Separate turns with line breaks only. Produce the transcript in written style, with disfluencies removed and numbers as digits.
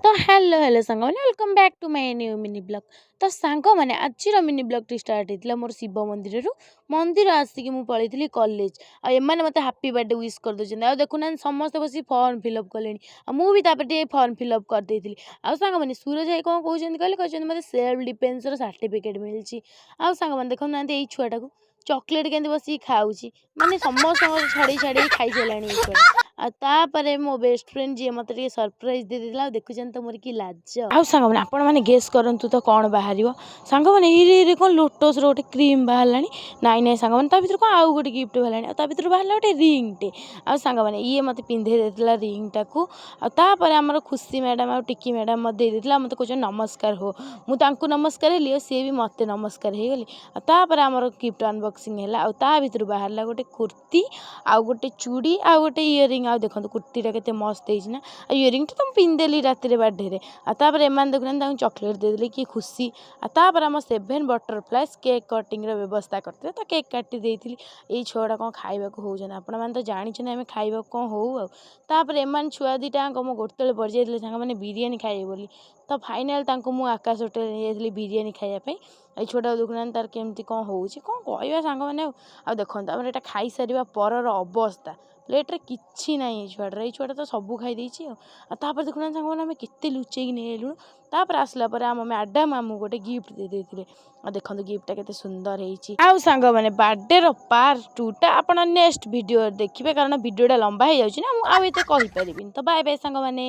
तो hello hello सांग मैंने welcome back to my new mini blog. तो सांग मैंने आज मिनी ब्लॉग टी स्टार्ट होता मोर शिव मंदिर मंदिर आसिक मुझे पलैली कॉलेज आने मत हापी बर्थडे विश कर दूसरी आ देखुना समस्त बस फर्म फिलअप कले मुझे फर्म फिलअप करदे आ सांग मैंने सूरज भाई कौन कहते कहते मत सेल्फ डिफेन्स सर्टिफिकेट मिली आ सांग मैंने देखो ना ये छुआटा को चॉकलेट के बस खाऊ माने समस्त छड़े छाड़ी खाई सारे छुआ आतापर मो बेस्ट फ्रेंड जी मत सरप्राइज दे देला देखुन तो मोर कि लाज आ सांग मैंने आपण मैंने गेस करंतु तो कौन बाहर सांग मैंने ये कौन लोटस रोटे क्रीम बाहर नाई नाई सांग मैंने भर कौन आउ गोटे गिफ्ट बाहर भर बाहर गोटे रिंगटे आ सांग मैंने ये मत पिंधे देता रिंग टाक आपर आम खुशी मैडम आ टिकी मैडम मत दे देला मत कह नमस्कार हो मुझे नमस्कार हेली सी भी मत नमस्कार हो गली तापर आम गिफ्ट अनबॉक्सिंग है आ भर बाहर गोटे कुर्ती आउ गोटे चूड़ी आउ गोटे इयरिंग आ देखो कुर्तीटा के मस्त है इयरिंग तो तुम पिंधेली राति बार्थडे तापर एम देखुना चॉकलेट देदेली कि खुशी तापर आम 7 बटरफ्लाइज केक कटिंग व्यवस्था करते तो केक काटी देती ये छुआ कौन खावा होने आपण मैंने तो जानी आम खावा कौन होपर एम छुआ दीटा मो गोटे पड़ जाते सांग मैंने बिरीयानी खाइए बोली तो फाइनाल मुझे आकाश होटेल नहीं जाती बिरीयानी खायापी ये छुआ देखुना तार केमती कौन हो कौन कह सांग मैंने आ देखो यहाँ खाई सारा पर अवस्था प्लेट्रे किसी ना छुआटर ये छुआटा तो सब खाई देखुना सांग मैंने केते लुचेक नहीं आलु तापर आसला आम मैडम आमको गोटे गिफ्ट दे देते देखो गिफ्टा के सुंदर है सांग मैंने बर्थडे पार्ट 2 आप नेक्स्ट वीडियो देखिए कारण वीडियोटा लंबा हो जाए ना मुझे कहीपरि तो बाय बाय सांग मैंने।